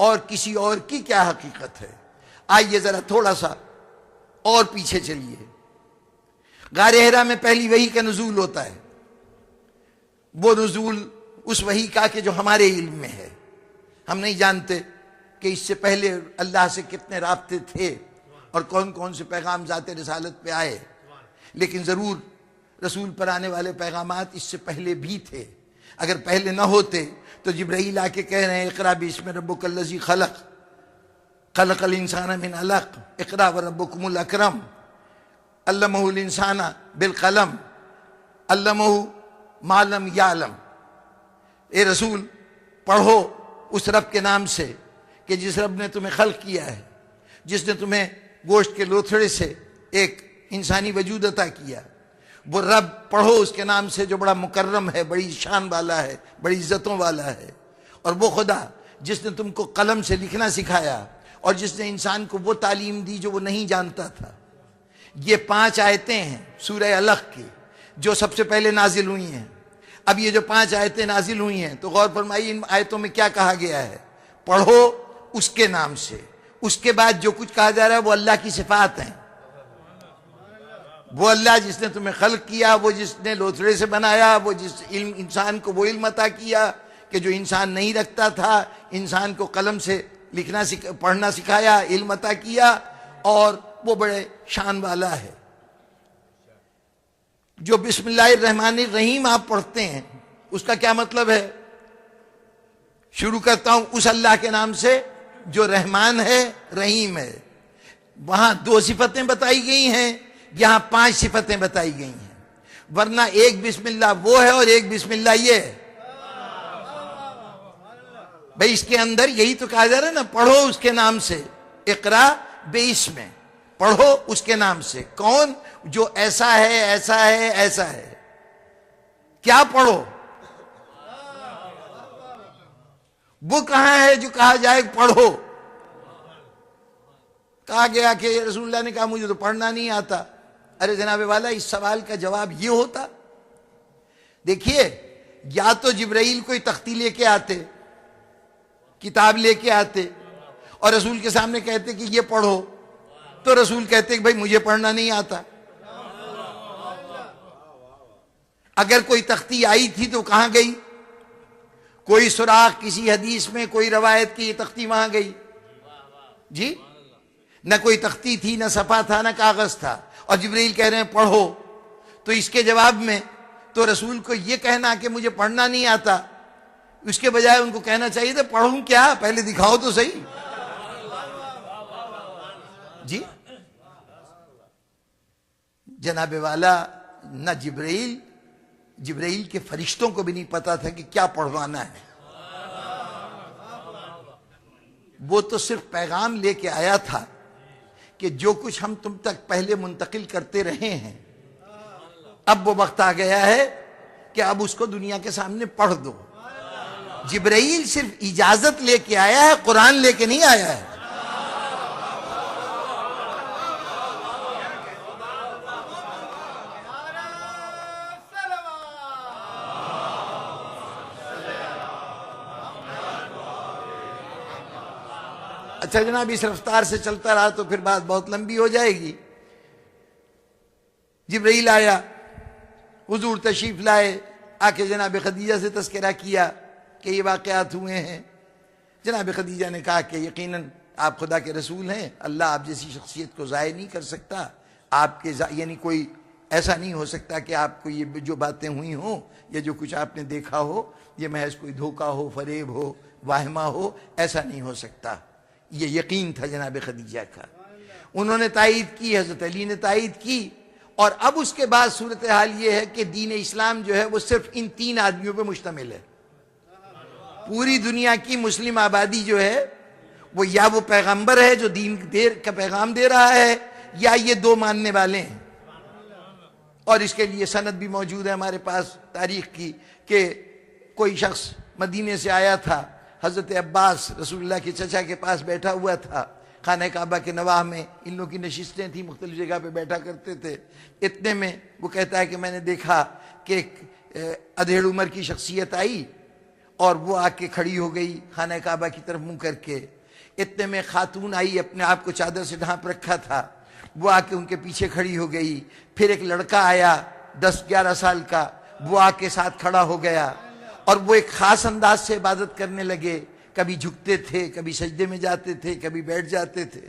اور کسی اور کی کیا حقیقت ہے؟ آئیے ذرا تھوڑا سا اور پیچھے چلیے. غار حرا میں پہلی وحی کا نزول ہوتا ہے. وہ نزول اس وحی کا کہ جو ہمارے علم میں ہے. ہم نہیں جانتے کہ اس سے پہلے اللہ سے کتنے رابطے تھے اور کون کون سے پیغام ذات رسالت پہ آئے، لیکن ضرور رسول پر آنے والے پیغامات اس سے پہلے بھی تھے. اگر پہلے نہ ہوتے تو جبرائیل آ کے کہہ رہے ہیں اقرا باسم ربک الذی خلق خلق الانسان من علق اقرا وربکم الاکرم علمہ الانسان بالقلم علمہ ما لم یعلم. اے رسول پڑھو اس رب کے نام سے کہ جس رب نے تمہیں خلق کیا ہے، جس نے تمہیں گوشت کے لوتھڑے سے ایک انسانی وجود عطا کیا. وہ رب پڑھو اس کے نام سے جو بڑا مکرم ہے، بڑی شان والا ہے، بڑی عزتوں والا ہے. اور وہ خدا جس نے تم کو قلم سے لکھنا سکھایا اور جس نے انسان کو وہ تعلیم دی جو وہ نہیں جانتا تھا. یہ 5 آیتیں ہیں سورہ علق کی جو سب سے پہلے نازل ہوئی ہیں. اب یہ جو 5 آیتیں نازل ہوئی ہیں تو غور فرمائیے ان آیتوں میں کیا کہا گیا ہے؟ پڑھو اس کے نام سے. اس کے بعد جو کچھ کہا جا رہا ہے وہ اللہ کی صفات ہیں. وہ اللہ جس نے تمہیں خلق کیا، وہ جس نے لوتھڑے سے بنایا، وہ جس علم انسان کو وہ علم عطا کیا کہ جو انسان نہیں رکھتا تھا، انسان کو قلم سے لکھنا پڑھنا سکھایا، علم عطا کیا، اور وہ بڑے شان والا ہے. جو بسم اللہ الرحمن الرحیم آپ پڑھتے ہیں اس کا کیا مطلب ہے؟ شروع کرتا ہوں اس اللہ کے نام سے جو رحمان ہے رحیم ہے. وہاں 2 صفتیں بتائی گئی ہیں، یہاں 5 صفتیں بتائی گئی ہیں. ورنہ ایک بسم اللہ وہ ہے اور ایک بسم اللہ یہ ہے. بھئی اس کے اندر یہی تو کہا جا رہا ہے نا، پڑھو اس کے نام سے. اقرا باسم، پڑھو اس کے نام سے. کون؟ جو ایسا ہے ایسا ہے ایسا ہے. کیا پڑھو؟ وہ کہاں ہے جو کہا جائے پڑھو؟ کہا گیا کہ رسول اللہ نے کہا مجھے تو پڑھنا نہیں آتا. ارے جناب والا اس سوال کا جواب یہ ہوتا. دیکھیے، یا تو جبرائیل کوئی تختی لے کے آتے، کتاب لے کے آتے اور رسول کے سامنے کہتے کہ یہ پڑھو، تو رسول کہتے کہ بھائی مجھے پڑھنا نہیں آتا. اگر کوئی تختی آئی تھی تو کہاں گئی؟ کوئی سراغ کسی حدیث میں، کوئی روایت کی یہ تختی وہاں گئی؟ جی نہ کوئی تختی تھی، نہ صفحہ تھا، نہ کاغذ تھا، اور جبرائیل کہہ رہے ہیں پڑھو. تو اس کے جواب میں تو رسول کو یہ کہنا کہ مجھے پڑھنا نہیں آتا، اس کے بجائے ان کو کہنا چاہیے تھا پڑھوں کیا، پہلے دکھاؤ تو صحیح. جی جناب والا، نہ جبرائیل کے فرشتوں کو بھی نہیں پتا تھا کہ کیا پڑھوانا ہے. وہ تو صرف پیغام لے کے آیا تھا کہ جو کچھ ہم تم تک پہلے منتقل کرتے رہے ہیں، اب وہ وقت آ گیا ہے کہ اب اس کو دنیا کے سامنے پڑھ دو. جبرائیل صرف اجازت لے کے آیا ہے، قرآن لے کے نہیں آیا ہے. اچھا جناب، اس رفتار سے چلتا رہا تو پھر بات بہت لمبی ہو جائے گی. جبرائیل آیا، حضور تشریف لائے، آ کے جناب خدیجہ سے تذکرہ کیا کہ یہ واقعات ہوئے ہیں. جناب خدیجہ نے کہا کہ یقیناً آپ خدا کے رسول ہیں، اللہ آپ جیسی شخصیت کو ضائع نہیں کر سکتا. آپ کے یعنی کوئی ایسا نہیں ہو سکتا کہ آپ کو یہ جو باتیں ہوئی ہوں یا جو کچھ آپ نے دیکھا ہو یہ محض کوئی دھوکہ ہو، فریب ہو، واہمہ ہو، ایسا نہیں ہو سکتا. یہ یقین تھا جناب خدیجہ کا. انہوں نے تائید کی، حضرت علی نے تائید کی. اور اب اس کے بعد صورتحال یہ ہے کہ دین اسلام جو ہے وہ صرف ان 3 آدمیوں پہ مشتمل ہے. پوری دنیا کی مسلم آبادی جو ہے وہ یا وہ پیغمبر ہے جو دین کا پیغام دے رہا ہے، یا یہ 2 ماننے والے ہیں. اور اس کے لیے سند بھی موجود ہے ہمارے پاس تاریخ کی کہ کوئی شخص مدینے سے آیا تھا، حضرت عباس رسول اللہ کے چچا کے پاس بیٹھا ہوا تھا. خانہ کعبہ کے نواح میں ان لوگوں کی نشستیں تھیں، مختلف جگہ پہ بیٹھا کرتے تھے. اتنے میں وہ کہتا ہے کہ میں نے دیکھا کہ ایک ادھیڑ عمر کی شخصیت آئی اور وہ آ کے کھڑی ہو گئی خانہ کعبہ کی طرف منہ کر کے. اتنے میں خاتون آئی, اپنے آپ کو چادر سے ڈھانپ رکھا تھا, وہ آ کے ان کے پیچھے کھڑی ہو گئی. پھر ایک لڑکا آیا 10-11 سال کا, وہ آ کے ساتھ کھڑا ہو گیا, اور وہ ایک خاص انداز سے عبادت کرنے لگے. کبھی جھکتے تھے, کبھی سجدے میں جاتے تھے, کبھی بیٹھ جاتے تھے.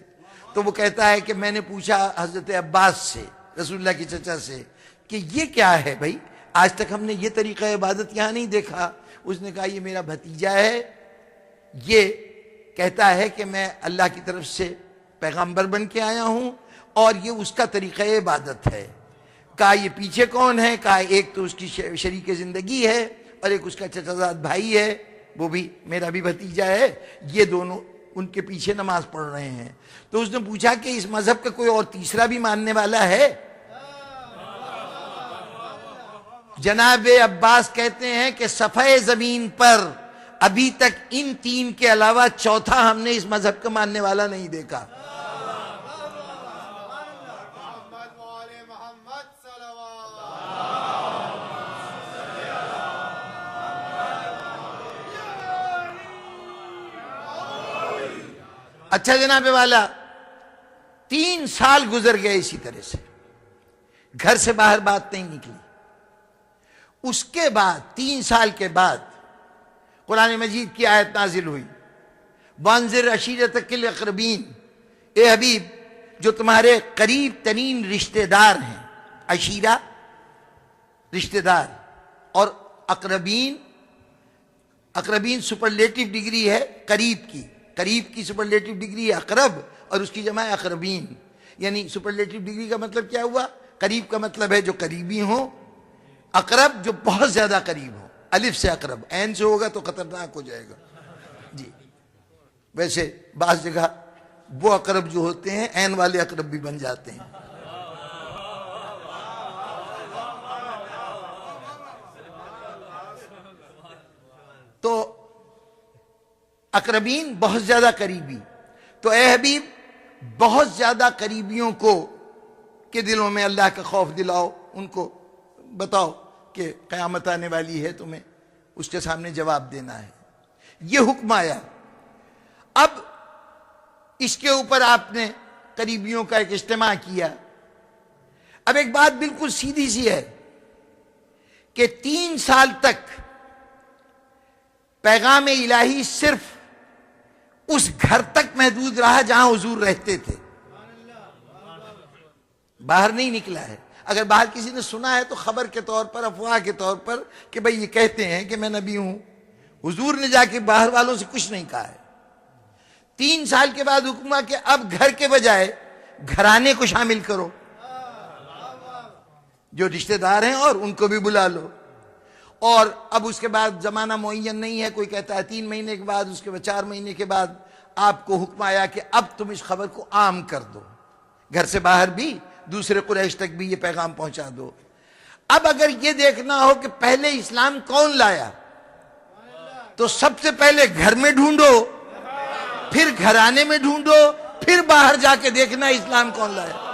تو وہ کہتا ہے کہ میں نے پوچھا حضرت عباس سے, رسول اللہ کے چچا سے, کہ یہ کیا ہے بھائی, آج تک ہم نے یہ طریقہ عبادت یہاں نہیں دیکھا. اس نے کہا یہ میرا بھتیجا ہے, یہ کہتا ہے کہ میں اللہ کی طرف سے پیغمبر بن کے آیا ہوں, اور یہ اس کا طریقہ عبادت ہے. کہا یہ پیچھے کون ہے؟ کہا ایک تو اس کی شریک زندگی ہے, اور ایک اس کا چچا زاد بھائی ہے, وہ بھی میرا بھی بھتیجا ہے. یہ دونوں ان کے پیچھے نماز پڑھ رہے ہیں. تو اس نے پوچھا کہ اس مذہب کا کوئی اور تیسرا بھی ماننے والا ہے؟ جناب عباس کہتے ہیں کہ صفحہ زمین پر ابھی تک ان 3 کے علاوہ چوتھا ہم نے اس مذہب کا ماننے والا نہیں دیکھا. اچھا جناب والا, 3 سال گزر گئے اسی طرح سے, گھر سے باہر بات نہیں نکلی. اس کے بعد 3 سال کے بعد قرآن مجید کی آیت نازل ہوئی, وانذر عشیرتک الاقربین, اے حبیب جو تمہارے قریب ترین رشتہ دار ہیں. عشیرہ رشتہ دار, اور اقربین, اقربین سپرلیٹو ڈگری ہے قریب کی, قریب کی سپرلیٹو ڈگری ہے اقرب, اور اس کی جمع ہے اقربین. یعنی سپرلیٹو ڈگری کا مطلب کیا ہوا؟ قریب کا مطلب ہے جو قریبی ہوں, اقرب جو بہت زیادہ قریب ہو. الف سے اقرب, عین سے ہوگا تو خطرناک ہو جائے گا جی. ویسے بعض جگہ وہ اقرب جو ہوتے ہیں عین والے اقرب بھی بن جاتے ہیں. تو اقربین بہت زیادہ قریبی. تو اے حبیب بہت زیادہ قریبیوں کو کے دلوں میں اللہ کا خوف دلاؤ, ان کو بتاؤ کہ قیامت آنے والی ہے, تمہیں اس کے سامنے جواب دینا ہے. یہ حکم آیا. اب اس کے اوپر آپ نے قریبیوں کا ایک اجتماع کیا. اب ایک بات بالکل سیدھی سی ہے کہ 3 سال تک پیغام الہی صرف اس گھر تک محدود رہا جہاں حضور رہتے تھے, باہر نہیں نکلا ہے. اگر باہر کسی نے سنا ہے تو خبر کے طور پر, افواہ کے طور پر, کہ بھئی یہ کہتے ہیں کہ میں نبی ہوں. حضور نے جا کے باہر والوں سے کچھ نہیں کہا ہے. 3 سال کے بعد حکم کہ اب گھر کے بجائے گھرانے کو شامل کرو, جو رشتہ دار ہیں اور ان کو بھی بلا لو. اور اب اس کے بعد زمانہ معین نہیں ہے, کوئی کہتا ہے 3 مہینے کے بعد, اس کے بعد 4 مہینے کے بعد آپ کو حکم آیا کہ اب تم اس خبر کو عام کر دو, گھر سے باہر بھی, دوسرے قریش تک بھی یہ پیغام پہنچا دو. اب اگر یہ دیکھنا ہو کہ پہلے اسلام کون لایا, تو سب سے پہلے گھر میں ڈھونڈو, پھر گھرانے میں ڈھونڈو, پھر باہر جا کے دیکھنا اسلام کون لایا.